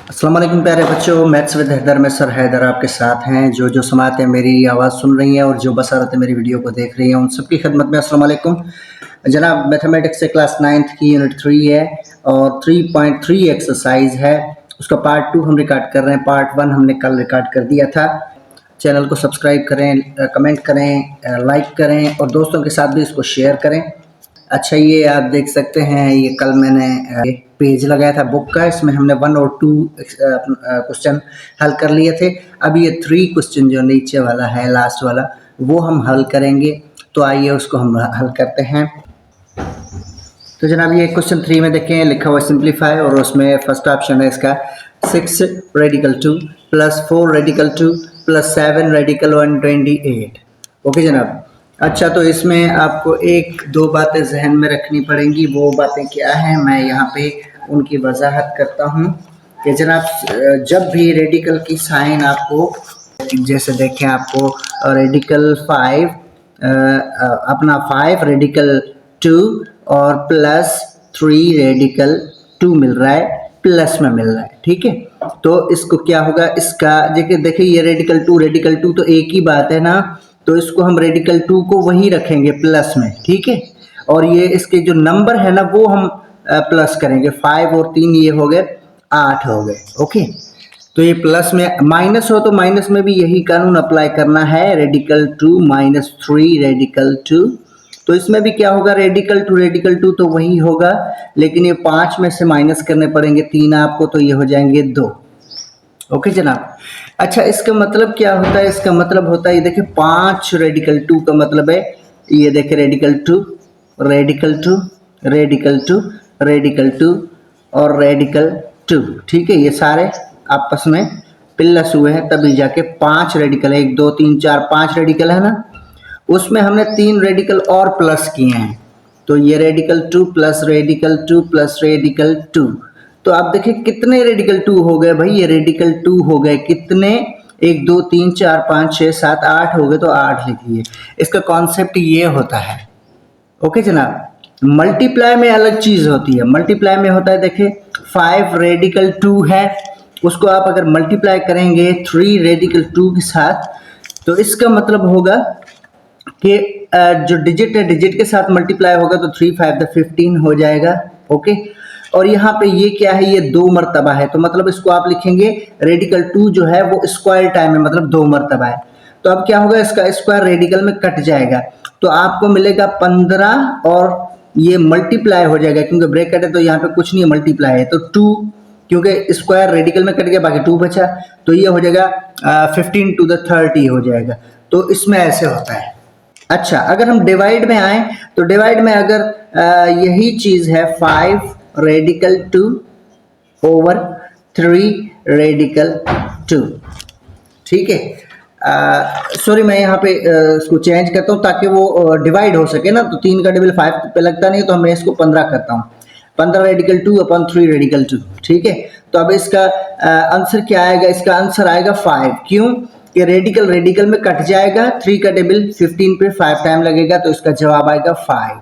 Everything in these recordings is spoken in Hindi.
अस्सलाम वालेकुम प्यारे बच्चों, मैथ्स विद हैदर में सर हैदर आपके साथ हैं। जो समातें मेरी आवाज़ सुन रही हैं और जो बसारतें मेरी वीडियो को देख रही हैं उन सबकी खिदमत में अस्सलाम वालेकुम जनाब। मैथमेटिक्स से क्लास 9th की यूनिट 3 है और 3.3 एक्सरसाइज है। उसका पार्ट 2 हम रिकॉर्ड कर रहे हैं। पार्ट 1 हमने कल रिकॉर्ड कर दिया था। चैनल को सब्सक्राइब करें, कमेंट करें, लाइक करें और दोस्तों के साथ भी इसको शेयर करें। अच्छा, ये आप देख सकते हैं, ये कल मैंने पेज लगाया था बुक का, इसमें हमने 1 और 2 क्वेश्चन हल कर लिए थे। अब ये 3 क्वेश्चन जो नीचे वाला है, लास्ट वाला, वो हम हल करेंगे। तो आइए उसको हम हल करते हैं। तो जनाब ये क्वेश्चन 3 में देखें, लिखा हुआ सिंप्लीफाई, और उसमें फर्स्ट ऑप्शन है इसका 6 radical 2 plus 4 radical 2 plus 7 radical 128। Okay जनाब। अच्छा, तो इसमें आपको एक दो बातें जहन में रखनी पड़ेंगी। वो बातें क्या हैं, मैं यहाँ पे उनकी वजाहत करता हूँ कि जनाब जब भी रेडिकल की साइन आपको, जैसे देखें आपको रेडिकल 5 अपना 5 रेडिकल 2 और प्लस 3 रेडिकल 2 मिल रहा है, प्लस में मिल रहा है, ठीक है। तो इसको क्या होगा, इसका देखिए ये रेडिकल 2 तो एक ही बात है ना, तो इसको हम रेडिकल 2 को वही रखेंगे प्लस में, ठीक है। और ये इसके जो नंबर है ना वो हम प्लस करेंगे। 5 और 3 ये हो गए 8 हो गए, ओके। तो ये प्लस में, माइनस हो तो माइनस में भी यही कानून अप्लाई करना है, रेडिकल 2 माइनस 3 रेडिकल 2। तो इसमें भी क्या होगा, रेडिकल 2 तो वही होगा, लेकिन ये 5 में से माइनस करने पड़ेंगे 3 आपको, तो ये हो जाएंगे 2। ओके जनाब। अच्छा, इसका मतलब क्या होता है, इसका मतलब होता है ये देखिए 5 रेडिकल 2 का मतलब है, ये देखिए रेडिकल 2 रेडिकल 2 रेडिकल 2 रेडिकल 2 और रेडिकल 2, ठीक है। ये सारे आपस में प्लस हुए हैं, तभी जाके 5 रेडिकल, 1 2 3 4 5 रेडिकल है ना। उसमें हमने 3 रेडिकल और प्लस किए हैं, तो ये radical 2 plus radical 2 plus radical 2। तो आप देखिए कितने रेडिकल 2 हो गए भाई, ये रेडिकल 2 हो गए कितने, 1 2 3 4 5 6 7 8 हो गए, तो 8 लिखिए। इसका कॉन्सेप्ट ये होता है, ओके जनाब। मल्टीप्लाई में अलग चीज होती है, मल्टीप्लाई में होता है, देखिए 5 रेडिकल 2 है, उसको आप अगर मल्टीप्लाई करेंगे 3 रेडिकल 2 के साथ, तो इसका मतलब होगा कि जो डिजिट है डिजिट के साथ मल्टीप्लाई होगा, तो 3 5 15 हो जाएगा, ओके। और यहाँ पे ये क्या है, ये 2 मरतबा है, तो मतलब इसको आप लिखेंगे रेडिकल 2 जो है वो स्क्वायर टाइम है, मतलब 2 मरतबा है। तो अब क्या होगा, इसका स्क्वायर रेडिकल में कट जाएगा, तो आपको मिलेगा 15 और ये मल्टीप्लाई हो जाएगा, क्योंकि ब्रैकेट है तो यहाँ पे कुछ नहीं है, मल्टीप्लाई है तो 2, क्योंकि स्क्वायर रेडिकल में कट गया, बाकी 2 बचा, तो ये हो जाएगा 15 to the 30 हो जाएगा। तो इसमें ऐसे होता है। अच्छा, अगर हम डिवाइड में आए, तो डिवाइड में अगर यही चीज है 5 रेडिकल 2 ओवर 3 रेडिकल 2, ठीक है। सॉरी, मैं यहाँ पे इसको चेंज करता हूँ ताकि वो डिवाइड हो सके ना, तो 3 का डबल 5 पे लगता नहीं, तो मैं इसको 15 करता हूँ, 15 रेडिकल 2 अपन 3 रेडिकल 2, ठीक है। तो अब इसका आंसर क्या आएगा, इसका आंसर आएगा 5। क्यों कि रेडिकल रेडिकल में कट जाएगा, 3 का डबल 15 पे 5 टाइम लगेगा, तो इसका जवाब आएगा 5,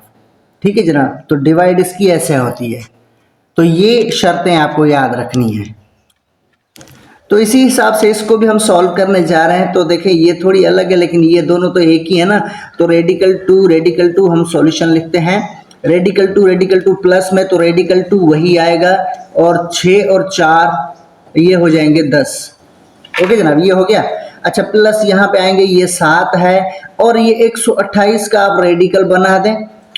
ठीक है जनाब। तो डिवाइड इसकी ऐसे होती है, तो ये शर्तें आपको याद रखनी है। तो इसी हिसाब से इसको भी हम सॉल्व करने जा रहे हैं। तो देखिए ये थोड़ी अलग है, लेकिन ये दोनों तो एक ही है ना। तो रेडिकल 2 हम सॉल्यूशन लिखते हैं, रेडिकल 2 प्लस में, तो रेडिकल 2 वही आएगा, और 6 और 4 ये हो जाएंगे 10, ओके जनाब, ये हो गया। अच्छा, प्लस यहाँ पे आएंगे, ये 7 है, और ये 128 का आप रेडिकल बना दें,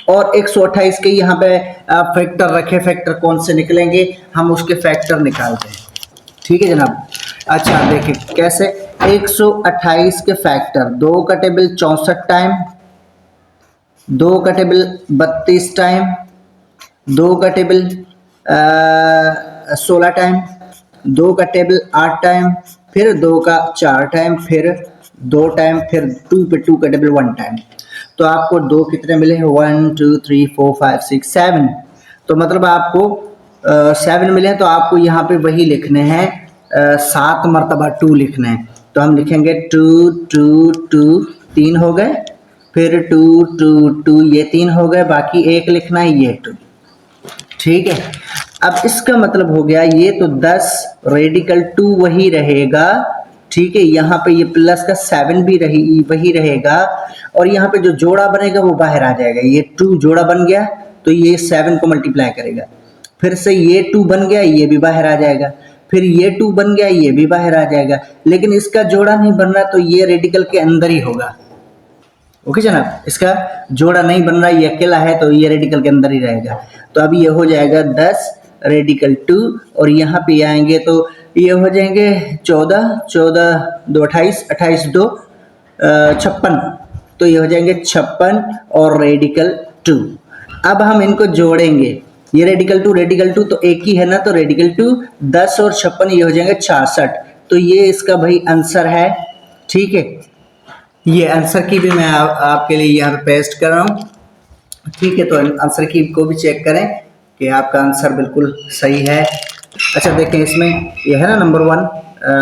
और 128 के यहाँ पे आप फैक्टर रखें। फैक्टर कौन से निकलेंगे, हम उसके फैक्टर निकालते हैं, ठीक है जनाब। अच्छा देखिए कैसे, 128 के फैक्टर, 2 का टेबल 64 टाइम, 2 का टेबल 32 टाइम, 2 का टेबल 16 टाइम, 2 का टेबल 8 टाइम, फिर 2 का 4 टाइम, फिर 2 टाइम, फिर 2 पे 2 का टेबल 1 टाइम। तो आपको 2 कितने मिले हैं, 1 2 3 4 5 6 7। तो मतलब आपको 7 मिले हैं, तो आपको यहाँ पे वही लिखने हैं, 7 मरतबा 2 लिखने हैं। तो हम लिखेंगे 2 2 2, 3 हो गए, फिर 2 2 2, ये 3 हो गए, बाकी 1 लिखना है, ये 2, ठीक है। अब इसका मतलब हो गया ये तो 10 रेडिकल 2 वही रहेगा, ठीक है। यहाँ पे ये प्लस का 7 भी वही रहेगा, और यहाँ पे जो जोड़ा बनेगा वो बाहर आ जाएगा। ये 2 जोड़ा बन गया तो ये 7 को मल्टीप्लाई करेगा, फिर से ये 2 बन गया, ये भी बाहर आ जाएगा, फिर ये 2 बन गया, ये भी बाहर आ जाएगा। लेकिन इसका जोड़ा नहीं बन रहा तो ये रेडिकल के अंदर ही होगा। ओके जनाब, इसका जोड़ा नहीं बन रहा, ये अकेला है तो ये रेडिकल के अंदर ही रहेगा। तो अब ये हो जाएगा 10 रेडिकल 2, और यहाँ पे आएंगे तो ये हो जाएंगे 14, 14 2 28, 28 2 56, तो ये हो जाएंगे 56 और रेडिकल 2। अब हम इनको जोड़ेंगे, ये रेडिकल 2 तो एक ही है ना, तो रेडिकल 2 10 और 56 ये हो जाएंगे 66। तो ये इसका भाई आंसर है, ठीक है। ये आंसर की भी मैं आपके लिए यहाँ पे पेस्ट कर रहा हूँ, ठीक है। तो आंसर की को भी चेक करें कि आपका आंसर बिल्कुल सही है। अच्छा देखें, इसमें ये है ना नंबर 1,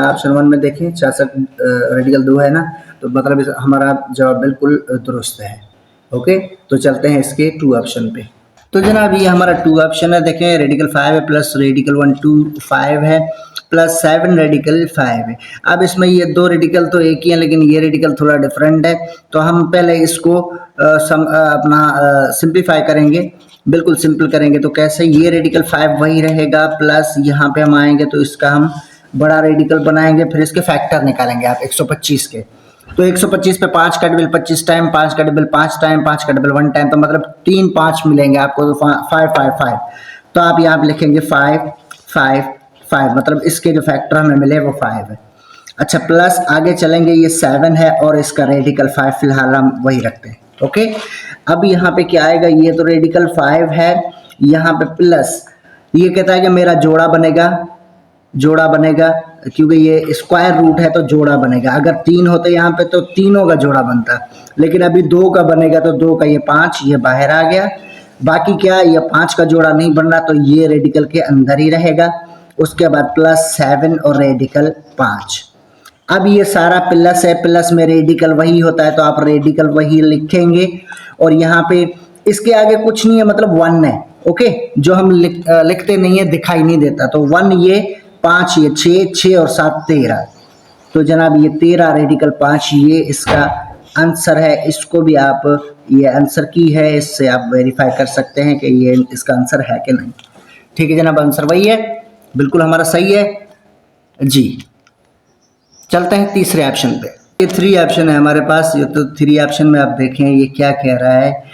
ऑप्शन 1 में देखें 66 रेडिकल 2 है ना, तो मतलब हमारा जवाब बिल्कुल दुरुस्त है। ओके, तो चलते हैं इसके 2 ऑप्शन पे। तो जनाब ये हमारा 2 ऑप्शन है, देखें रेडिकल 5 है प्लस रेडिकल 1 2 5 है प्लस 7 रेडिकल 5 है। अब इसमें ये 2 रेडिकल तो एक ही है, लेकिन ये रेडिकल थोड़ा डिफरेंट है, तो हम पहले इसको अपना सिंप्लीफाई करेंगे, बिल्कुल सिंपल करेंगे। तो कैसे, ये रेडिकल 5 वही रहेगा, प्लस यहाँ पे हम आएंगे तो इसका हम बड़ा रेडिकल बनाएंगे, फिर इसके फैक्टर निकालेंगे आप 125 के। तो 125 पे 5 का डबल 25 टाइम, 5 का डबल 5 टाइम, 5 का डबल 1 टाइम, तो मतलब 3 5 मिलेंगे आपको, तो 5 5 5। तो आप यहाँ पे लिखेंगे 5 5 5, मतलब इसके जो फैक्टर हमें मिले वो 5 है। अच्छा, प्लस आगे चलेंगे, ये 7 है और इसका रेडिकल 5 फिलहाल हम वही रखते हैं। ओके, अब यहाँ पे क्या आएगा, ये तो रेडिकल 5 है, यहाँ पे प्लस ये कहता है कि मेरा जोड़ा बनेगा, क्योंकि ये स्क्वायर रूट है तो जोड़ा बनेगा। अगर 3 होते यहाँ पे तो तीनों का जोड़ा बनता, लेकिन अभी 2 का बनेगा, तो 2 का ये 5 ये बाहर आ गया। बाकी क्या, ये 5 का जोड़ा नहीं बन रहा, तो ये रेडिकल के अंदर ही रहेगा। उसके बाद प्लस 7 और रेडिकल 5। अब ये सारा प्लस है, प्लस में रेडिकल वही होता है, तो आप रेडिकल वही लिखेंगे, और यहाँ पे इसके आगे कुछ नहीं है, मतलब 1 है। ओके, जो हम लिखते नहीं है, दिखाई नहीं देता, तो 1 ये 5 ये 6 6 और 7 13। तो जनाब ये 13 रेडिकल 5 ये इसका आंसर है। इसको भी आप, ये आंसर की है, इससे आप वेरीफाई कर सकते हैं कि ये इसका आंसर है कि नहीं। ठीक है जनाब, आंसर वही है, बिल्कुल हमारा सही है जी। चलते हैं तीसरे ऑप्शन पे। ये 3 ऑप्शन है हमारे पास। ये तो 3 ऑप्शन में आप देखें ये क्या कह रहा है।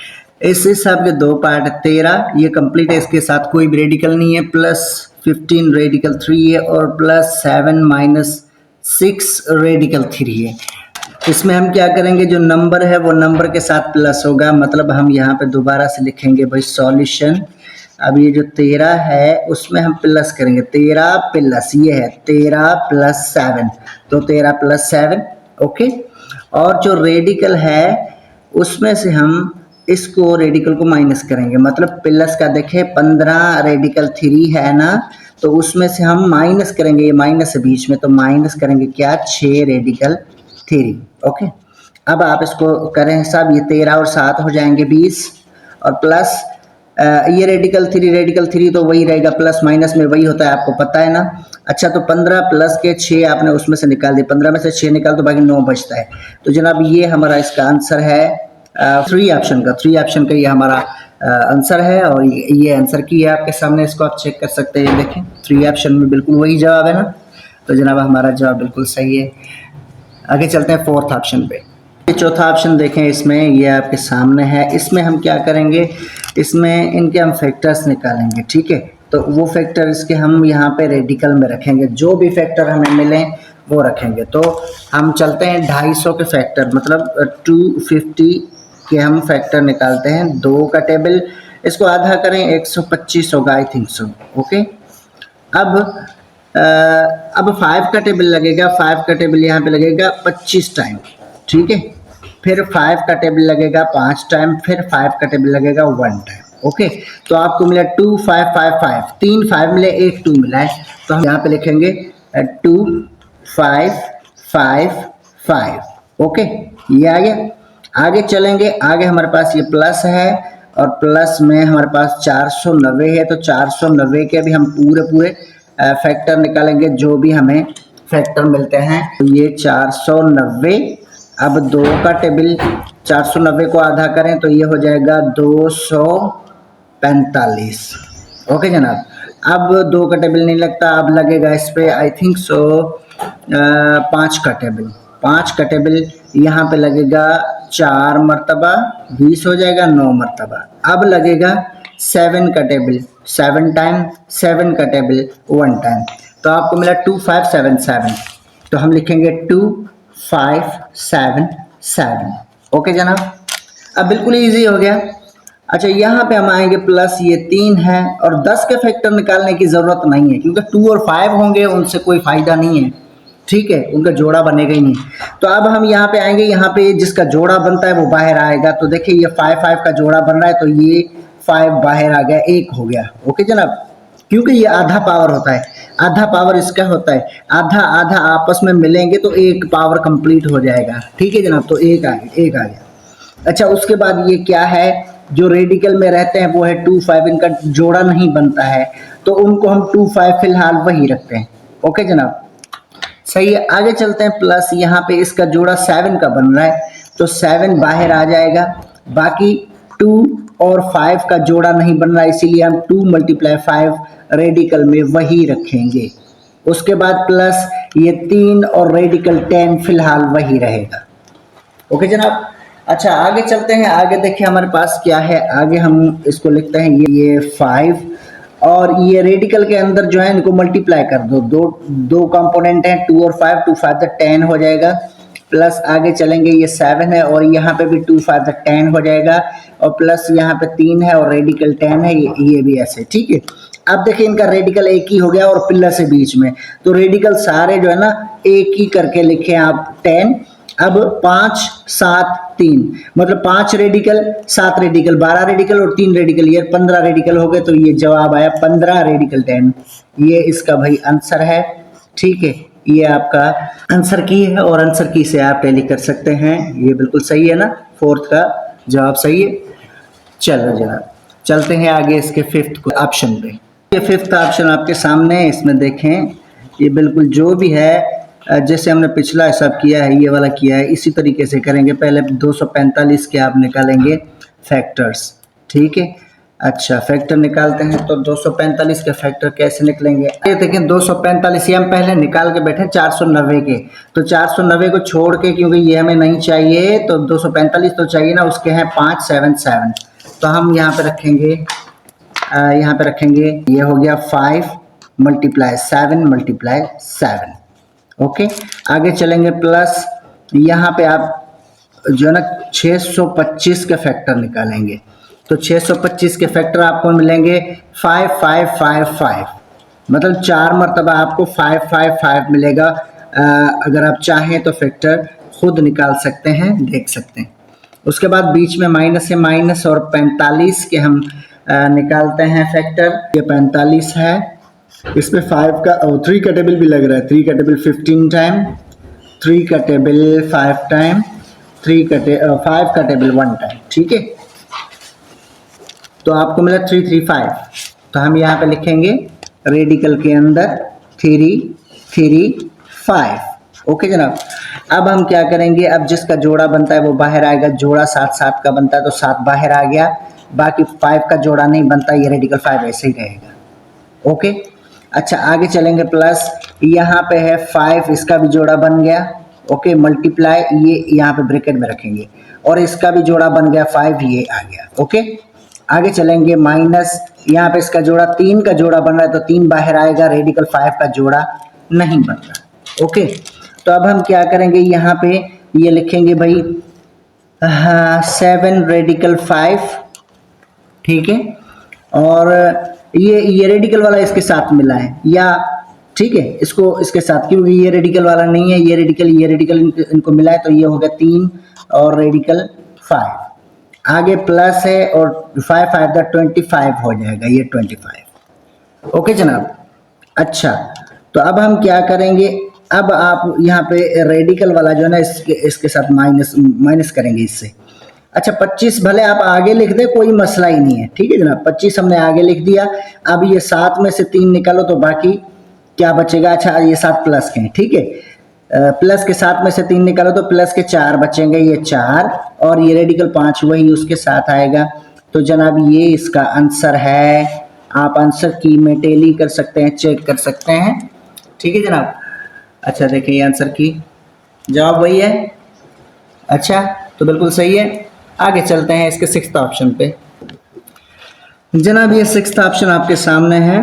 इस हिसाब के 2 पार्ट, 13 ये कंप्लीट है, इसके साथ कोई भी रेडिकल नहीं है, प्लस 15 रेडिकल 3 है, और प्लस 7 माइनस 6 रेडिकल 3 है। इसमें हम क्या करेंगे, जो नंबर है वो नंबर के साथ प्लस होगा, मतलब हम यहाँ पे दोबारा से लिखेंगे भाई सॉल्यूशन। अब ये जो 13 है उसमें हम प्लस करेंगे, 13 प्लस ये है 13 प्लस 7, तो 13 प्लस 7। ओके, और जो रेडिकल है उसमें से हम इसको रेडिकल को माइनस करेंगे, मतलब प्लस का देखें 15 रेडिकल 3 है ना, तो उसमें से हम माइनस करेंगे, ये माइनस है बीच में, तो माइनस करेंगे क्या, 6 रेडिकल 3। ओके, अब आप इसको करें हिसाब, ये 13 और 7 हो जाएंगे 20, और प्लस ये रेडिकल 3 तो वही रहेगा, प्लस माइनस में वही होता है, आपको पता है ना। अच्छा, तो 15 प्लस के 6 आपने उसमें से निकाल दिए, 15 में से 6 निकाल तो बाकी 9 बचता है। तो जनाब ये हमारा इसका आंसर है 3 ऑप्शन का ये हमारा आंसर है, और ये आंसर की है आपके सामने, इसको आप चेक कर सकते हैं। देखें 3 ऑप्शन में बिल्कुल वही जवाब है ना, तो जनाब हमारा जवाब बिल्कुल सही है। आगे चलते हैं 4th ऑप्शन पे। चौथा ऑप्शन देखें, इसमें ये आपके सामने है। इसमें हम क्या करेंगे, इसमें इनके हम फैक्टर्स निकालेंगे, ठीक है। तो वो फैक्टर इसके हम यहाँ पे रेडिकल में रखेंगे, जो भी फैक्टर हमें मिले वो रखेंगे। तो हम चलते हैं 250 के फैक्टर, मतलब 250 के हम फैक्टर निकालते हैं। 2 का टेबल, इसको आधा करें 125 होगा, आई थिंक सो। ओके, अब 5 का टेबल लगेगा, 5 का टेबल यहाँ पे लगेगा 25 टाइम, ठीक है। फिर 5 का टेबल लगेगा 5 टाइम, फिर 5 का टेबल लगेगा 1 टाइम। ओके, तो आपको मिला 2 5 5 5, 3 5 मिले, 1 2 मिला है, तो हम यहाँ पे लिखेंगे 2 5 5 5। ओके, ये आ गया। आगे चलेंगे, आगे हमारे पास ये प्लस है, और प्लस में हमारे पास 490 है, तो 490 के भी हम पूरे फैक्टर निकालेंगे जो भी हमें फैक्टर मिलते हैं। तो ये 490, अब 2 का टेबल 490 को आधा करें तो ये हो जाएगा 245। ओके जनाब, अब 2 का टेबल नहीं लगता, अब लगेगा इस पे आई थिंक सो 5 का टेबल। 5 का टेबल यहाँ पे लगेगा 4 मरतबा, 20 हो जाएगा 9 मरतबा। अब लगेगा 7 का टेबल, 7 टाइम, 7 का टेबल 1 टाइम, तो आपको मिला 2577। तो हम लिखेंगे 2577। ओके जनाब, अब बिल्कुल ईजी हो गया। अच्छा, यहाँ पे हम आएंगे प्लस ये 3 है और 10 के फैक्टर निकालने की ज़रूरत नहीं है क्योंकि 2 और 5 होंगे, उनसे कोई फ़ायदा नहीं है, ठीक है, उनका जोड़ा बनेगा ही नहीं। तो अब हम यहाँ पे आएंगे, यहाँ पे जिसका जोड़ा बनता है वो बाहर आएगा। तो देखिए ये 5 का जोड़ा बन रहा है, तो ये 5 बाहर आ गया, 1 हो गया। ओके जनाब, क्योंकि ये आधा पावर होता है, आधा पावर इसका होता है, आधा आधा आपस में मिलेंगे तो 1 पावर कंप्लीट हो जाएगा। ठीक है जनाब, तो 1 आ गया। अच्छा, उसके बाद ये क्या है, जो रेडिकल में रहते हैं वो है 2 5, इनका जोड़ा नहीं बनता है तो उनको हम 2 5 फिलहाल वही रखते हैं। ओके जनाब, सही है। आगे चलते हैं, प्लस यहाँ पे इसका जोड़ा 7 का बन रहा है तो 7 बाहर आ जाएगा, बाकी 2 और 5 का जोड़ा नहीं बन रहा है, इसीलिए हम 2 × 5 रेडिकल में वही रखेंगे। उसके बाद प्लस ये 3 और रेडिकल 10 फिलहाल वही रहेगा। ओके जनाब, अच्छा आगे चलते हैं। आगे देखिए हमारे पास क्या है, आगे हम इसको लिखते हैं ये 5 और ये रेडिकल के अंदर जो है इनको मल्टीप्लाई कर दो, दो कंपोनेंट हैं 2 और 5, 2 5 10 हो जाएगा। प्लस आगे चलेंगे, ये 7 है और यहाँ पे भी 2 5 10 हो जाएगा, और प्लस यहाँ पे 3 है और रेडिकल 10 है, ये भी ऐसे। ठीक है, अब देखिए इनका रेडिकल एक ही हो गया और पिलर से बीच में, तो रेडिकल सारे जो है ना एक ही करके लिखे आप 10। अब 5 7 3 मतलब 5 रेडिकल 7 रेडिकल 12 रेडिकल और 3 रेडिकल, ये 15 रेडिकल हो गए। तो ये जवाब आया 15 रेडिकल 10, ये इसका भाई आंसर है। ठीक है, ये आपका आंसर की है और आंसर की से आप टैली कर सकते हैं, ये बिल्कुल सही है ना, 4th का जवाब सही है। चलो जनाब चलते हैं आगे इसके 5th ऑप्शन पे। ये 5th ऑप्शन आपके सामने है, इसमें देखें ये बिल्कुल जो भी है जैसे हमने पिछला हिसाब किया है ये वाला किया है, इसी तरीके से करेंगे। पहले 245 के आप निकालेंगे फैक्टर्स। ठीक है, अच्छा फैक्टर निकालते हैं तो 245 के फैक्टर कैसे निकलेंगे, ये देखें 245 ये हम पहले निकाल के बैठे 490 के, तो 490 को छोड़ के क्योंकि ये हमें नहीं चाहिए तो 245 तो चाहिए ना, उसके हैं 577, तो हम यहाँ पे रखेंगे ये हो गया 5 × 7 × 7। ओके, आगे चलेंगे, प्लस यहाँ पे आप जो है ना 625 के फैक्टर निकालेंगे, तो 625 के फैक्टर आपको मिलेंगे 5555, मतलब 4 मरतबा आपको 555 मिलेगा। अगर आप चाहें तो फैक्टर खुद निकाल सकते हैं, देख सकते हैं। उसके बाद बीच में माइनस है, माइनस और 45 के हम निकालते हैं फैक्टर, ये 45 है, इसमें 5 का 3 का टेबल भी लग रहा है, 3 का टेबल 15 टाइम, 3 का टेबल 5 टाइम, 5 का टेबल 1 टाइम। ठीक है, तो आपको मिला 335, तो हम यहाँ पे लिखेंगे रेडिकल के अंदर 335। ओके जनाब, अब हम क्या करेंगे, अब जिसका जोड़ा बनता है वो बाहर आएगा, जोड़ा 7 7 का बनता है तो 7 बाहर आ गया, बाकी 5 का जोड़ा नहीं बनता, ये रेडिकल 5 ऐसे ही रहेगा। ओके, अच्छा आगे चलेंगे, प्लस यहाँ पे है 5, इसका भी जोड़ा बन गया। ओके, मल्टीप्लाई ये यहाँ पे ब्रैकेट में रखेंगे और इसका भी जोड़ा बन गया 5, ये आ गया। ओके, आगे चलेंगे, माइनस यहाँ पे इसका जोड़ा 3 का जोड़ा बन रहा है तो 3 बाहर आएगा, रेडिकल 5 का जोड़ा नहीं बन रहा। ओके, तो अब हम क्या करेंगे, यहाँ पे ये लिखेंगे भाई 7 रेडिकल 5। ठीक है, और ये रेडिकल वाला इसके साथ मिला है, या ठीक है इसको इसके साथ, क्योंकि ये रेडिकल वाला नहीं है, ये रेडिकल इनको मिला है, तो ये हो गया 3 और रेडिकल 5। आगे प्लस है और 5 5 25 हो जाएगा, ये 25। ओके जनाब, अच्छा तो अब हम क्या करेंगे, अब आप यहाँ पे रेडिकल वाला जो है ना इसके साथ माइनस करेंगे, इससे अच्छा 25 भले आप आगे लिख दे, कोई मसला ही नहीं है, ठीक है जनाब। 25 हमने आगे लिख दिया। अब ये 7 में से 3 निकालो तो बाकी क्या बचेगा? अच्छा ये 7 प्लस के हैं, ठीक है। प्लस के 7 में से 3 निकालो तो प्लस के 4 बचेंगे, ये 4 और ये रेडिकल 5 वही उसके साथ आएगा। तो जनाब ये इसका आंसर है। आप आंसर की में टैली कर सकते हैं, चेक कर सकते हैं, ठीक है जनाब। अच्छा देखिए ये आंसर की जवाब वही है। अच्छा तो बिल्कुल सही है। आगे चलते हैं इसके 6th ऑप्शन पे। जनाब ये 6th ऑप्शन आपके सामने है,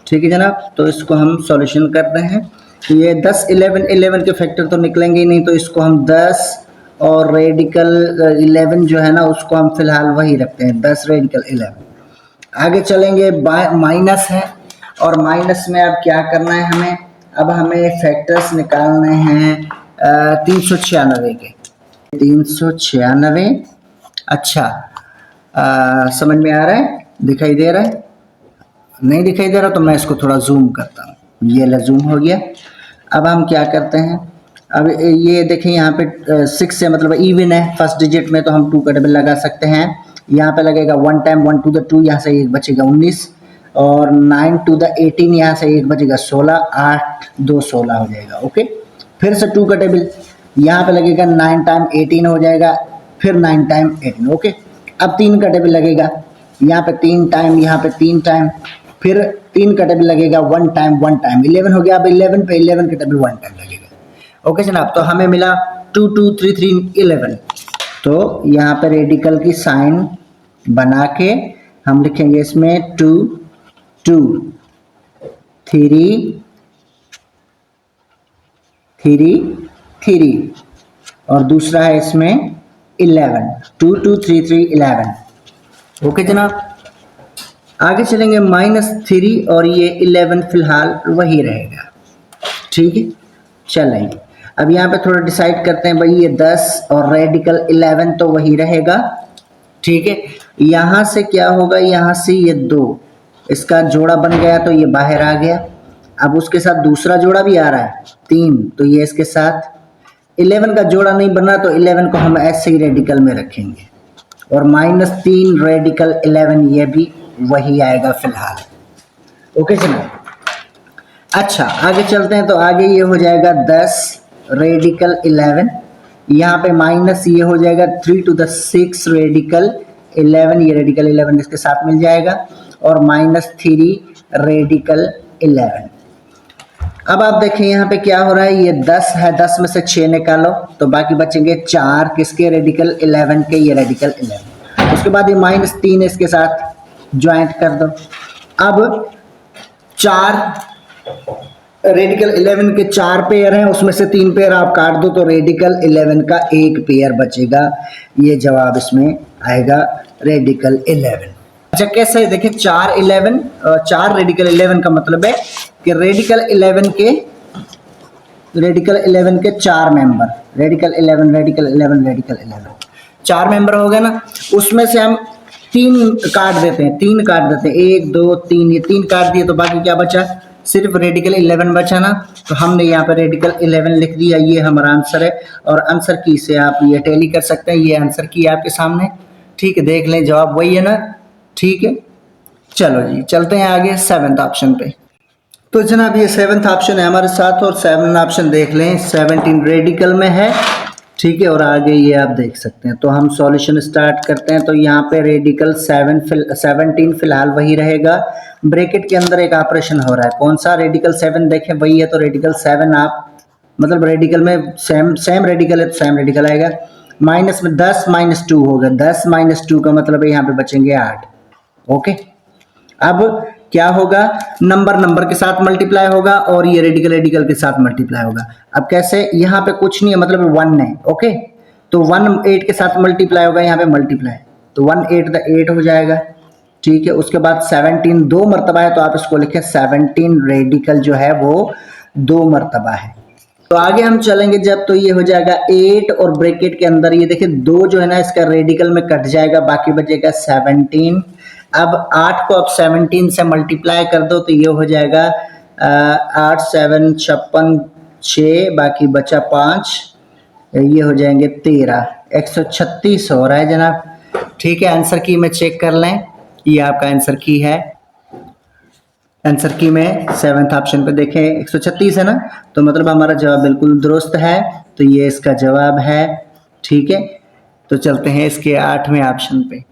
ठीक है जनाब। तो इसको हम सॉल्यूशन करते हैं। ये 10 11 11 के फैक्टर तो निकलेंगे ही नहीं, तो इसको हम 10 और रेडिकल 11 जो है ना उसको हम फिलहाल वही रखते हैं, 10 रेडिकल 11। आगे चलेंगे, माइनस है और माइनस में अब क्या करना है हमें? अब हमें फैक्टर्स निकालने हैं 396 के। 396। अच्छा समझ में आ रहा है? दिखाई दे रहा है? नहीं दिखाई दे रहा तो मैं इसको थोड़ा जूम करता हूँ। ये ला जूम हो गया। अब हम क्या करते हैं? अब ये देखें यहाँ पे 6 से मतलब इवन है, फर्स्ट डिजिट में, तो हम 2 का डबल लगा सकते हैं। यहाँ पे लगेगा 1 टाइम 1 टू द 2, यहाँ से 1 बचेगा 19 और 9 टू द 18, यहाँ से 1 बचेगा 16, 8 2 16 हो जाएगा। ओके, फिर से 2 का टेबल, यहाँ पे लगेगा 9 टाइम 18 हो जाएगा, फिर 9 टाइम 18। ओके, अब 3 का टेबल लगेगा, यहाँ पे 3 टाइम, यहाँ पे 3 टाइम, फिर 3 का टेबल लगेगा 1 टाइम 11 हो गया। अब 11 पे 11 का टेबल 1 टाइम लगेगा। ओके जनाब, तो हमें मिला 2 2 3 3 11। तो यहाँ पे रेडिकल की साइन बना के हम लिखेंगे इसमें 2 2 3 3 3 और दूसरा है इसमें 11, 2 2 3 3 11। ओके जनाब, आगे चलेंगे -3 और ये 11 फिलहाल वही रहेगा, ठीक है। चलेंगे अब यहाँ पे थोड़ा डिसाइड करते हैं भाई, ये 10 और रेडिकल 11 तो वही रहेगा, ठीक है। यहाँ से क्या होगा? यहाँ से ये 2 इसका जोड़ा बन गया तो ये बाहर आ गया। अब उसके साथ दूसरा जोड़ा भी आ रहा है 3, तो ये इसके साथ 11 का जोड़ा नहीं बन रहा, तो 11 को हम ऐसे ही रेडिकल में रखेंगे और -3 रेडिकल 11 ये भी वही आएगा फिलहाल। ओके जनाब, अच्छा आगे चलते हैं। तो आगे ये हो जाएगा 10 रेडिकल 11, यहाँ पे माइनस ये हो जाएगा 3 टू द 6 रेडिकल 11, ये रेडिकल 11 इसके साथ मिल जाएगा और -3 रेडिकल 11। अब आप देखें यहाँ पे क्या हो रहा है, ये 10 है, 10 में से 6 निकालो तो बाकी बचेंगे 4 किसके? रेडिकल 11 के, ये रेडिकल 11। उसके बाद ये -3 इसके साथ ज्वाइंट कर दो। अब 4 रेडिकल 11 के 4 पेयर हैं, उसमें से 3 पेयर आप काट दो तो रेडिकल 11 का 1 पेयर बचेगा। ये जवाब इसमें आएगा रेडिकल 11। अच्छा कैसे? देखिए 4 रेडिकल 11 का मतलब है कि रेडिकल 11 के 4 member, radical 11 radical 11 radical 11 4 member हो गए ना, उसमें से हम 3 काट देते हैं, 3 काट देते हैं, 1 2 3, ये 3 काट दिए तो बाकी क्या बचा? सिर्फ रेडिकल 11 बचा ना, तो हमने यहाँ पर रेडिकल 11 लिख दिया। ये हमारा आंसर है और आंसर की से आप ये टैली कर सकते हैं। ये आंसर की है आपके सामने, ठीक है, देख लें जवाब वही है ना, ठीक है। चलो जी चलते हैं आगे 7th ऑप्शन पे। तो जनाब ये 7th ऑप्शन है हमारे साथ और 7th ऑप्शन देख लें 17 रेडिकल में है, ठीक है। और आगे ये आप देख सकते हैं। तो हम सॉल्यूशन स्टार्ट करते हैं। तो यहाँ पे रेडिकल 17 फिलहाल वही रहेगा। ब्रैकेट के अंदर एक ऑपरेशन हो रहा है, कौन सा? रेडिकल 7 देखें वही है, तो रेडिकल 7 आप मतलब रेडिकल में सेम रेडिकल है तो सेम रेडिकल आएगा। माइनस में 10 -2 होगा, 10 -2 का मतलब है यहाँ पे बचेंगे 8। ओके, अब क्या होगा? नंबर के साथ मल्टीप्लाई होगा और ये रेडिकल के साथ मल्टीप्लाई होगा। अब कैसे? यहाँ पे कुछ नहीं है, मतलब 1 है। ओके, तो 1 8 के साथ मल्टीप्लाई होगा, यहाँ पे मल्टीप्लाई, तो 1 8 द 8 हो जाएगा, ठीक है। उसके बाद 17 2 मरतबा है, तो आप इसको लिखें 17 रेडिकल जो है वो 2 मरतबा है। तो आगे हम चलेंगे जब, तो ये हो जाएगा 8 और ब्रैकेट के अंदर ये देखिए 2 जो है ना इसका रेडिकल में कट जाएगा, बाकी बचेगा 17। अब 8 को अब 17 से मल्टीप्लाई कर दो तो ये हो जाएगा 8 7 56 6, बाकी बचा 5, ये हो जाएंगे 13। 136 हो रहा है जनाब। ठीक है, आंसर की में चेक कर लें, ये आपका आंसर की है। आंसर की में 7th ऑप्शन पे देखें 136 है ना, तो मतलब हमारा जवाब बिल्कुल दुरुस्त है, तो ये इसका जवाब है। ठीक है, तो चलते हैं इसके 8वें ऑप्शन पे।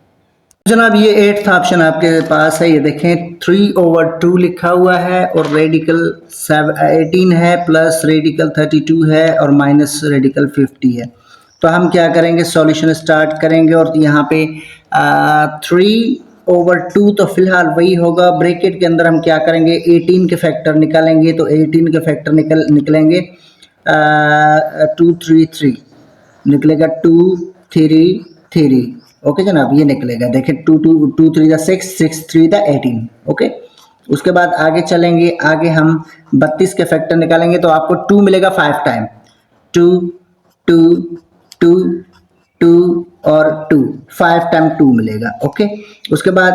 जनाब ये 8th ऑप्शन आपके पास है, ये देखें 3/2 लिखा हुआ है और रेडिकल 18 है, प्लस रेडिकल 32 है और माइनस रेडिकल 50 है। तो हम क्या करेंगे, सॉल्यूशन स्टार्ट करेंगे और यहाँ पे 3/2 तो फिलहाल वही होगा। ब्रैकेट के अंदर हम क्या करेंगे, 18 के फैक्टर निकालेंगे, तो 18 के फैक्टर निकलेंगे 2 3 3 निकलेगा 2 3 3। ओके जनाब, ये निकलेगा, देखिए 2 2 2 3 6 6 3 18। ओके, उसके बाद आगे चलेंगे, आगे हम 32 के फैक्टर निकालेंगे, तो आपको 2 मिलेगा 5 टाइम, 2 2 2 2 और 2, 5 टाइम 2 मिलेगा। ओके, उसके बाद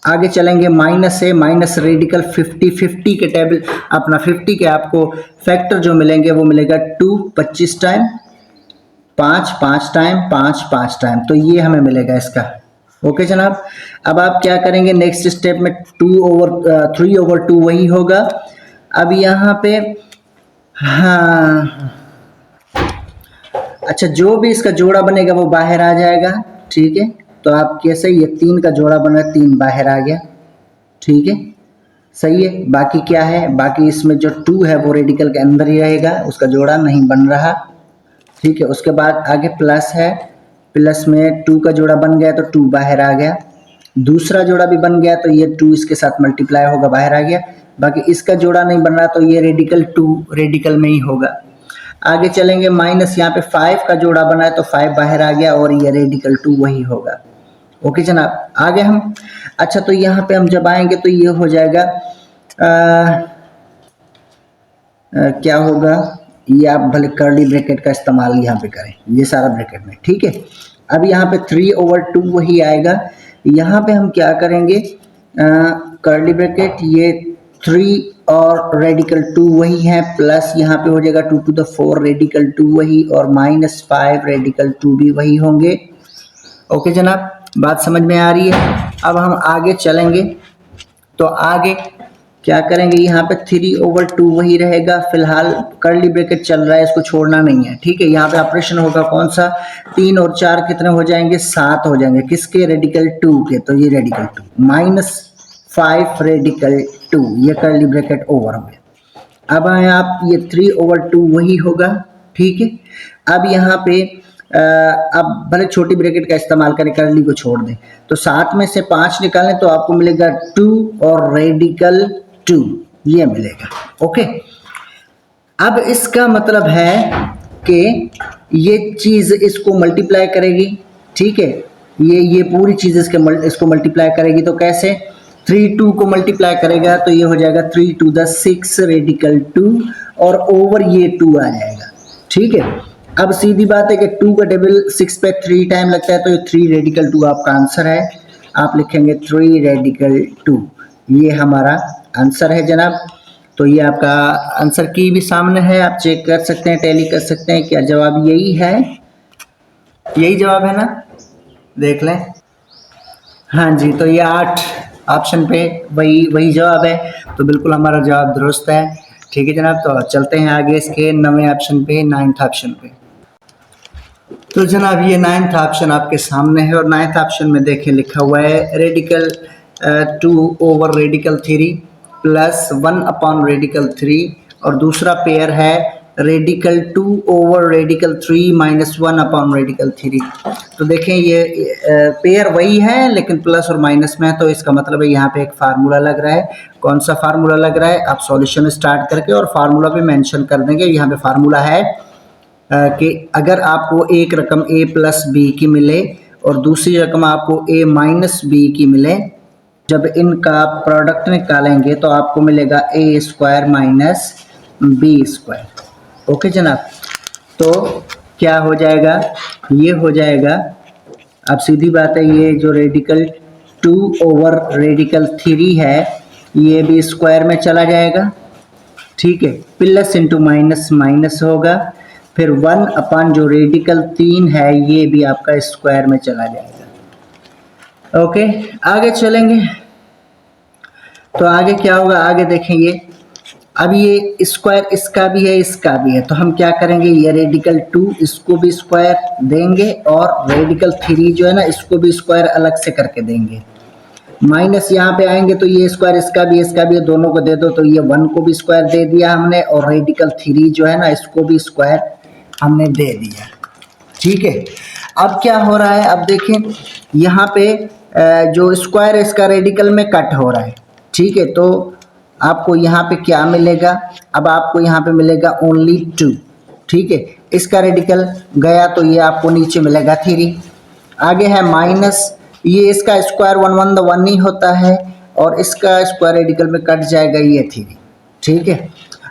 आगे चलेंगे, माइनस है, माइनस रेडिकल 50 50 के टेबल अपना 50 के आपको फैक्टर जो मिलेंगे वो मिलेगा 2 25 टाइम, 5 5 टाइम, 5 5 टाइम, तो ये हमें मिलेगा इसका। ओके जनाब, अब आप क्या करेंगे नेक्स्ट स्टेप में, 3/2 वही होगा। अब यहाँ पे हाँ, अच्छा, जो भी इसका जोड़ा बनेगा वो बाहर आ जाएगा। ठीक है, तो आप कैसे, ये 3 का जोड़ा बना, 3 बाहर आ गया। ठीक है, सही है। बाकी क्या है, बाकी इसमें जो 2 है वो रेडिकल के अंदर ही रहेगा, उसका जोड़ा नहीं बन रहा। ठीक है, उसके बाद आगे प्लस है, प्लस में 2 का जोड़ा बन गया तो 2 बाहर आ गया, दूसरा जोड़ा भी बन गया तो ये 2 इसके साथ मल्टीप्लाई होगा, बाहर आ गया। बाकी इसका जोड़ा नहीं बन रहा तो ये रेडिकल 2 रेडिकल में ही होगा। आगे चलेंगे, माइनस यहाँ पे 5 का जोड़ा बना है तो 5 बाहर आ गया और ये रेडिकल 2 वही होगा। ओके जनाब, आगे हम, अच्छा तो यहाँ पे हम जब आएंगे तो ये हो जाएगा क्या होगा, ये आप भले कर्ली ब्रैकेट का इस्तेमाल यहाँ पे करें, ये सारा ब्रैकेट में। ठीक है, अब यहाँ पे 3/2 वही आएगा। यहाँ पे हम क्या करेंगे, कर्ली ब्रैकेट, ये 3 और रेडिकल 2 वही है, प्लस यहाँ पे हो जाएगा 2 to the 4 रेडिकल 2 वही, और -5 रेडिकल 2 भी वही होंगे। ओके जनाब, बात समझ में आ रही है। अब हम आगे चलेंगे, तो आगे क्या करेंगे, यहाँ पे 3/2 वही रहेगा, फिलहाल कर्ली ब्रैकेट चल रहा है, इसको छोड़ना नहीं है। ठीक है, यहाँ पे ऑपरेशन होगा कौन सा, 3 और 4 कितने हो जाएंगे, 7 हो जाएंगे, किसके, रेडिकल 2 के, तो ये रेडिकल 2 -5 रेडिकल 2, ये कर्ली ब्रैकेट ओवर हो गया। अब आए आप, ये 3/2 वही होगा। ठीक है, अब यहाँ पे अब भले छोटी ब्रैकेट का इस्तेमाल करें, कर्ली को छोड़ दें, तो 7 में से 5 निकालें तो आपको मिलेगा 2 और रेडिकल 2, ये मिलेगा। ओके, अब इसका मतलब है कि ये चीज़ इसको मल्टीप्लाई करेगी। ठीक है, ये पूरी चीज़ इसको मल्टीप्लाई करेगी, तो कैसे, 3 2 को मल्टीप्लाई करेगा तो ये हो जाएगा 3 to the 6 रेडिकल 2 और ओवर ये 2 आ जाएगा। ठीक है, अब सीधी बात है कि 2 का टेबल 6 पे 3 टाइम लगता है, तो ये 3 रेडिकल 2 आपका आंसर है। आप लिखेंगे 3 रेडिकल 2, ये हमारा आंसर है जनाब। तो ये आपका आंसर की भी सामने है, आप चेक कर सकते हैं, टैली कर सकते हैं, क्या जवाब यही है, यही जवाब है ना, देख लें। हाँ जी, तो ये 8 ऑप्शन पे वही जवाब है, तो बिल्कुल हमारा जवाब दुरुस्त है। ठीक है जनाब, तो चलते हैं आगे इसके 9वें ऑप्शन पे, 9th ऑप्शन पे। तो जनाब ये 9th ऑप्शन आपके सामने है, और 9th ऑप्शन में देखें लिखा हुआ है radical 2 over radical 3 plus 1 upon radical 3, और दूसरा पेयर है radical 2 over radical 3 minus 1 upon radical 3। तो देखें ये पेयर वही है लेकिन प्लस और माइनस में है, तो इसका मतलब है यहाँ पे एक फार्मूला लग रहा है। कौन सा फार्मूला लग रहा है, आप सॉल्यूशन स्टार्ट करके और फार्मूला पे मेंशन कर देंगे। यहाँ पे फार्मूला है कि अगर आपको एक रकम a प्लस बी की मिले और दूसरी रकम आपको a माइनस बी की मिले, जब इनका प्रोडक्ट निकालेंगे तो आपको मिलेगा a square minus B square. Okay जनाब, तो क्या हो जाएगा, ये हो जाएगा, अब सीधी बात है, ये जो रेडिकल 2 ओवर रेडिकल 3 है ये भी स्क्वायर में चला जाएगा। ठीक है, प्लस इंटू माइनस माइनस होगा, फिर 1 अपन जो रेडिकल 3 है ये भी आपका स्क्वायर में चला जाएगा। ओके, आगे चलेंगे तो आगे क्या होगा, आगे देखेंगे। अब ये स्क्वायर इसका भी है इसका भी है, तो हम क्या करेंगे, ये रेडिकल 2 इसको भी स्क्वायर देंगे और रेडिकल 3 जो है ना इसको भी स्क्वायर अलग से करके देंगे। माइनस यहाँ पे आएंगे तो ये स्क्वायर इसका भी है, दोनों को दे दो, तो ये 1 को भी स्क्वायर दे दिया हमने और रेडिकल 3 जो है ना इसको भी स्क्वायर हमने दे दिया। ठीक है, अब क्या हो रहा है, अब देखें यहाँ पे जो स्क्वायर है इसका रेडिकल में कट हो रहा है। ठीक है, तो आपको यहाँ पे क्या मिलेगा, अब आपको यहाँ पे मिलेगा ओनली 2। ठीक है, इसका रेडिकल गया तो ये आपको नीचे मिलेगा 3। आगे है माइनस, ये इसका स्क्वायर 1 द 1 ही होता है और इसका स्क्वायर रेडिकल में कट जाएगा ये 3। ठीक है,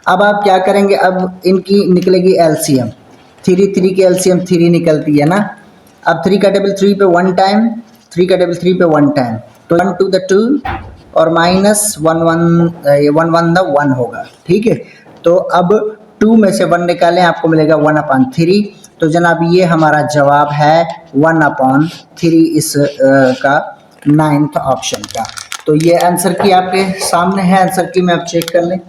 अब आप क्या करेंगे, अब इनकी निकलेगी एलसीएम। 3 की एलसीएम 3 निकलती है ना। अब 3 का टेबल 3 पे 1 टाइम, 3 का टेबल 3 पे 1 टाइम, तो 1 to the 2 और माइनस 1 1 द 1 होगा। ठीक है, तो अब 2 में से 1 निकालें, आपको मिलेगा 1/3। तो जनाब ये हमारा जवाब है 1/3 इस का 9th ऑप्शन का। तो ये आंसर की आपके सामने है, आंसर की में आप चेक कर लें।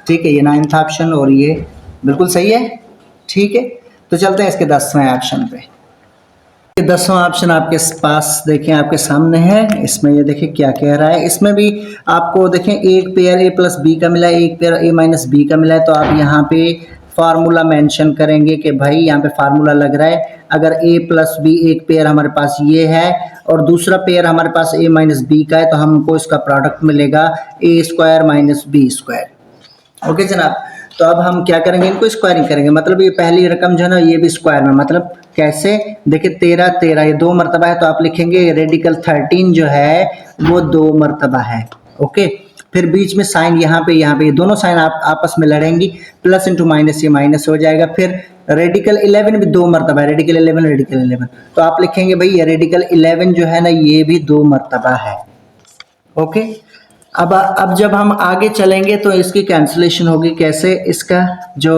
ठीक है, ये 9th ऑप्शन और ये बिल्कुल सही है। ठीक है, तो चलते हैं इसके 10वें ऑप्शन पे। 10वां ऑप्शन आपके पास देखें आपके सामने है, इसमें ये देखें क्या कह रहा है। इसमें भी आपको देखें एक पेयर a प्लस बी का मिला है, एक पेयर a माइनस बी का मिला है। तो आप यहाँ पे फार्मूला मेंशन करेंगे कि भाई यहाँ पे फार्मूला लग रहा है, अगर a प्लस बी एक पेयर हमारे पास ये है और दूसरा पेयर हमारे पास a माइनस बी का है, तो हमको इसका प्रोडक्ट मिलेगा a square minus B square. Okay जनाब, तो अब हम क्या करेंगे, इनको स्क्वायरिंग करेंगे। मतलब ये पहली रकम जो है ना ये भी स्क्वायर में, मतलब कैसे, देखिए 13 ये 2 मरतबा है, तो आप लिखेंगे रेडिकल 13 जो है वो 2 मरतबा है। ओके, फिर बीच में साइन यहाँ पे ये दोनों साइन आपस में लड़ेंगी, प्लस इंटू माइनस, ये माइनस हो जाएगा। फिर रेडिकल 11 भी 2 मरतबा है, रेडिकल 11, तो आप लिखेंगे भाई ये रेडिकल 11 जो है ना ये भी 2 मरतबा है। ओके, अब जब हम आगे चलेंगे तो इसकी कैंसिलेशन होगी। कैसे, इसका जो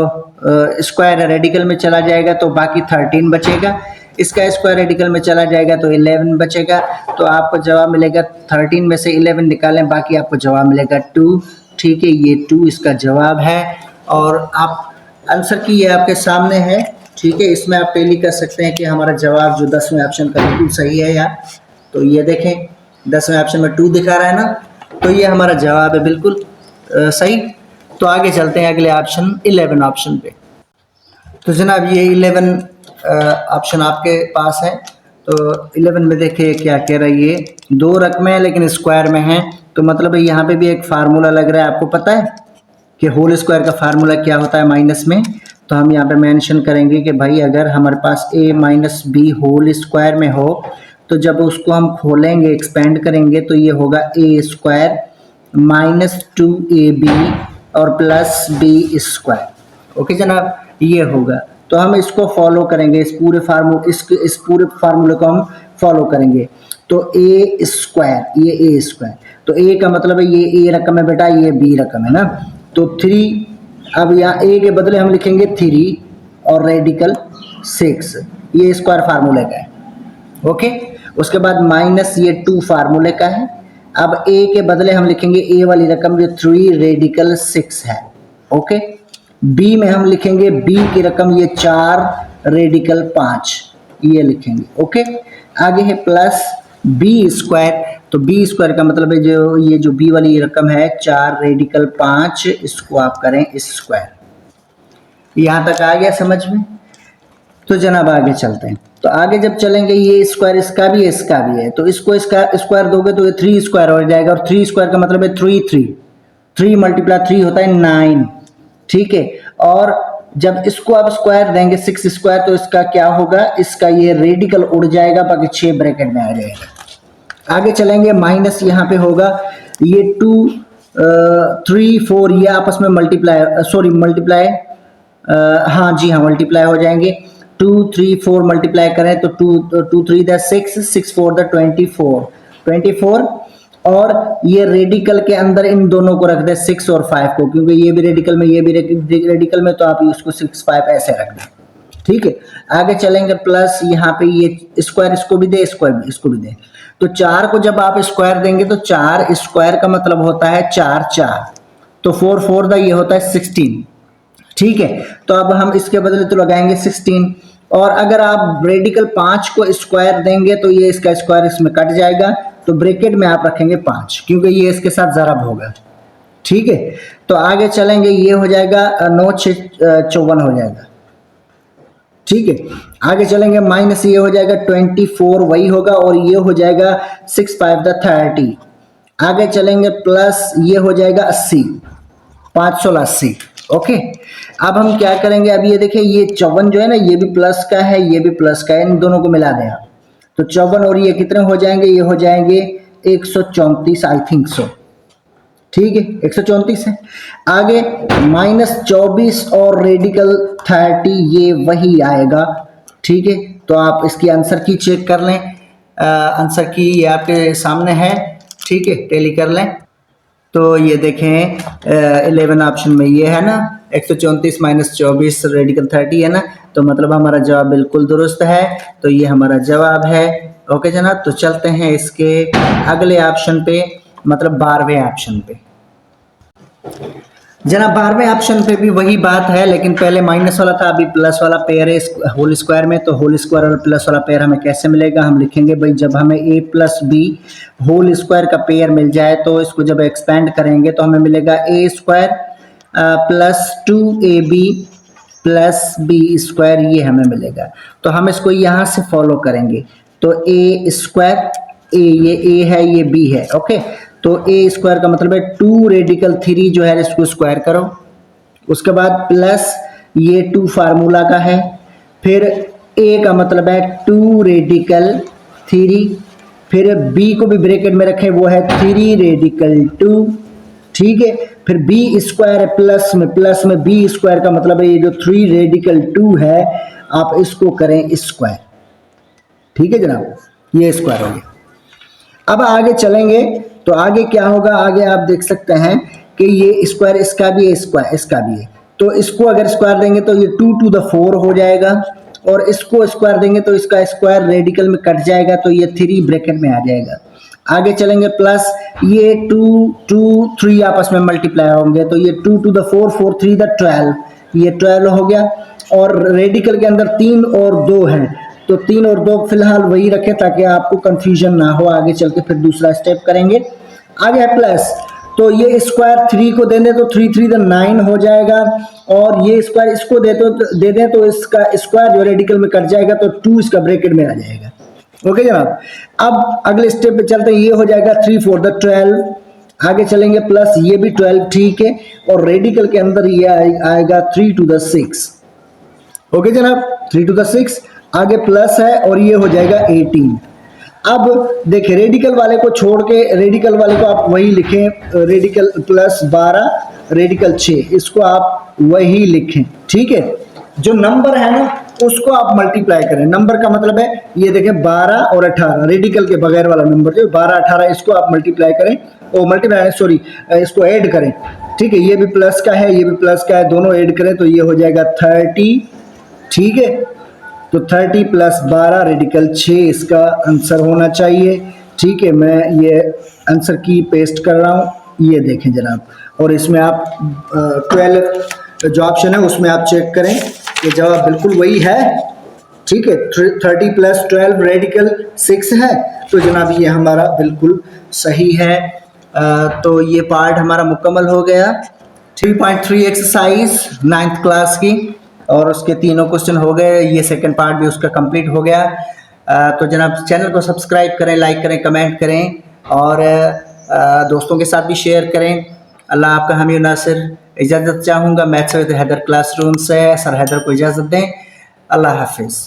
स्क्वायर है रेडिकल में चला जाएगा तो बाकी 13 बचेगा, इसका स्क्वायर रेडिकल में चला जाएगा तो 11 बचेगा। तो आपको जवाब मिलेगा 13 में से 11 निकालें, बाकी आपको जवाब मिलेगा 2। ठीक है, ये 2 इसका जवाब है और आप आंसर की ये आपके सामने है। ठीक है, इसमें आप पहली कर सकते हैं कि हमारा जवाब जो 10वें ऑप्शन का बिल्कुल सही है यार। तो ये देखें 10वें ऑप्शन में 2 दिखा रहा है ना, तो ये हमारा जवाब है बिल्कुल सही। तो आगे चलते हैं अगले ऑप्शन 11 ऑप्शन पे। तो जनाब ये 11 ऑप्शन आपके पास है। तो 11 में देखिए क्या कह रहा है, ये 2 रकमें हैं लेकिन स्क्वायर में हैं, तो मतलब यहाँ पे भी एक फार्मूला लग रहा है। आपको पता है कि होल स्क्वायर का फार्मूला क्या होता है माइनस में, तो हम यहाँ पे मेंशन करेंगे कि भाई अगर हमारे पास a minus B whole square में हो तो जब उसको हम खोलेंगे एक्सपेंड करेंगे तो ये होगा a स्क्वायर माइनस 2ab और प्लस b स्क्वायर। ओके जनाब, ये होगा। तो हम इसको फॉलो करेंगे, इस पूरे फार्मूले को हम फॉलो करेंगे। तो a स्क्वायर, ये a स्क्वायर, तो a का मतलब है ये a रकम है बेटा, ये b रकम है ना। तो 3, अब यहाँ a के बदले हम लिखेंगे 3 और रेडिकल 6, ये स्क्वायर फार्मूले का है। ओके, उसके बाद माइनस ये 2 फार्मूले का है। अब a के बदले हम लिखेंगे a वाली रकम जो 3 रेडिकल 6 है। ओके, b में हम लिखेंगे b की रकम ये 4 रेडिकल 5, ये लिखेंगे। ओके, आगे है प्लस b स्क्वायर, तो b स्क्वायर का मतलब है जो ये जो b वाली रकम है 4 रेडिकल 5, इसको आप करें स्क्वायर। यहाँ तक आ गया समझ में? तो जनाब आगे चलते हैं। तो आगे जब चलेंगे ये स्क्वायर इसका भी है, तो इसको इसका स्क्वायर दोगे तो ये 3 स्क्वायर हो जाएगा, और 3 स्क्वायर का मतलब है 3 मल्टीप्लाई 3 होता है 9। ठीक है, और जब इसको आप स्क्वायर देंगे 6 स्क्वायर, तो इसका क्या होगा, इसका ये रेडिकल उड़ जाएगा, बाकी 6 ब्रैकेट में आ जाएगा। आगे चलेंगे, माइनस यहाँ पे होगा ये 2 3 4 ये आपस में मल्टीप्लाई हाँ जी हाँ मल्टीप्लाई हो जाएंगे। 2 3 4 मल्टीप्लाई करें तो 2 3 द 6 4 द 24, और ये रेडिकल के अंदर इन दोनों को रख दें 6 और 5 को, क्योंकि ये भी रेडिकल में ये भी रेडिकल में, तो आप इसको 6 5 ऐसे रख दें। ठीक है। आगे चलेंगे प्लस यहाँ पे ये स्क्वायर इसको भी दे, स्क्वायर भी इसको भी दे। तो 4 को जब आप स्क्वायर देंगे तो 4 स्क्वायर का मतलब होता है 4 4, तो 4 4 दा ये होता है 16। ठीक है, तो अब हम इसके बदले तो लगाएंगे 16। और अगर आप रेडिकल 5 को स्क्वायर देंगे तो ये इसका स्क्वायर इसमें कट जाएगा, तो ब्रैकेट में आप रखेंगे 5 क्योंकि ये इसके साथ ज़रब होगा। ठीक है, तो आगे चलेंगे, ये हो जाएगा 9 6 54 हो जाएगा। ठीक है, आगे चलेंगे माइनस ये हो जाएगा 24 वही होगा, और ये हो जाएगा 6 5 30। आगे चलेंगे प्लस ये हो जाएगा 80, 5 16 80। ओके, अब हम क्या करेंगे, अब ये देखिए ये 54 जो है ना ये भी प्लस का है, ये भी प्लस का है, इन दोनों को मिला दें आप, तो 54 और ये कितने हो जाएंगे, ये हो जाएंगे 134 आई थिंक सो। ठीक है, 134 है। आगे माइनस 24 और रेडिकल 30 ये वही आएगा। ठीक है, तो आप इसकी आंसर की चेक कर लें, आंसर की ये आपके सामने है। ठीक है, टैली कर लें। तो ये देखें 11 ऑप्शन में ये है ना, 134 माइनस 24 रेडिकल 30 है ना, तो मतलब हमारा जवाब बिल्कुल दुरुस्त है। तो ये हमारा जवाब है। ओके जनाब, तो चलते हैं इसके अगले ऑप्शन पे, मतलब 12वें ऑप्शन पे। जनाब 12वें ऑप्शन पे भी वही बात है, लेकिन पहले माइनस वाला था, अभी प्लस वाला पेयर है होल स्क्वायर में। तो होल स्क्वायर और प्लस वाला पेयर हमें कैसे मिलेगा, हम लिखेंगे भाई जब हमें a plus B whole square का पेयर मिल जाए तो इसको जब एक्सपेंड करेंगे तो हमें मिलेगा a square plus 2ab plus B square, ये हमें मिलेगा। तो हम इसको यहाँ से फॉलो करेंगे, तो a स्क्वायर, a ये a है ये b है। ओके, तो a स्क्वायर का मतलब है 2 रेडिकल 3 जो है इसको स्क्वायर करो, उसके बाद प्लस ये 2 फार्मूला का है, फिर a का मतलब है 2 रेडिकल 3, फिर b को भी ब्रैकेट में रखें वो है 3 रेडिकल 2। ठीक है, फिर b स्क्वायर है प्लस में b स्क्वायर का मतलब है ये जो 3 रेडिकल 2 है आप इसको करें स्क्वायर। ठीक है जनाब, ये स्क्वायर हो गया। अब आगे चलेंगे तो आगे क्या होगा, आगे आप देख सकते हैं कि ये स्क्वायर इसका भी है, स्क्वायर इसका भी है, तो इसको अगर स्क्वायर देंगे तो ये 2 to the 4 हो जाएगा, और इसको स्क्वायर देंगे तो इसका स्क्वायर रेडिकल में कट जाएगा, तो ये 3 ब्रैकेट में आ जाएगा। आगे चलेंगे प्लस ये 2 2 3 आपस में मल्टीप्लाई होंगे, तो ये 2 to the 4 4 3 the 12, ये 12 हो गया। और रेडिकल के अंदर 3 और 2 है, तो 3 और 2 फिलहाल वही रखें ताकि आपको कंफ्यूजन ना हो, आगे चल के फिर दूसरा स्टेप करेंगे। आगे है प्लस, तो ये स्क्वायर 3 को दे दें तो 3 3 the 9 हो जाएगा, और ये स्क्वायर इसको दे दें तो इसका स्क्वायर जो रेडिकल में कट जाएगा, तो 2 इसका ब्रैकेट में आ जाएगा। ओके जनाब, अब अगले स्टेप पे चलते हैं, ये हो जाएगा 3 4 the 12। आगे चलेंगे प्लस ये भी 12 ठीक है, और रेडिकल के अंदर ये आएगा 3 to the 6। ओके जनाब, 3 to the 6। आगे प्लस है और ये हो जाएगा 18। अब देखिए रेडिकल वाले को छोड़ के, रेडिकल वाले को आप वही लिखें, रेडिकल प्लस 12 रेडिकल 6, इसको आप वही लिखें। ठीक है, जो नंबर है ना उसको आप मल्टीप्लाई करें, नंबर का मतलब है ये देखें 12 और 18, रेडिकल के बगैर वाला नंबर जो 12 18 इसको आप मल्टीप्लाई करें, ओ मल्टीप्लाई सॉरी इसको ऐड करें। ठीक है, ये भी प्लस का है ये भी प्लस का है, दोनों ऐड करें तो ये हो जाएगा 30। ठीक है, तो 30 प्लस 12 रेडिकल 6 इसका आंसर होना चाहिए। ठीक है, मैं ये आंसर की पेस्ट कर रहा हूँ, ये देखें जनाब, और इसमें आप 12 जो ऑप्शन है उसमें आप चेक करें, ये जवाब बिल्कुल वही है। ठीक है, 30 प्लस 12 रेडिकल 6 है, तो जनाब ये हमारा बिल्कुल सही है। तो ये पार्ट हमारा मुकम्मल हो गया 3.3 एक्सरसाइज 9th क्लास की, और उसके तीनों क्वेश्चन हो गए, ये सेकंड पार्ट भी उसका कंप्लीट हो गया। तो जनाब चैनल को सब्सक्राइब करें, लाइक करें, कमेंट करें, और दोस्तों के साथ भी शेयर करें। अल्लाह आपका हामी नासिर। इजाज़त चाहूँगा मैथ्स विद हैदर क्लासरूम से, सर हैदर को इजाज़त दें। अल्लाह हाफिज़।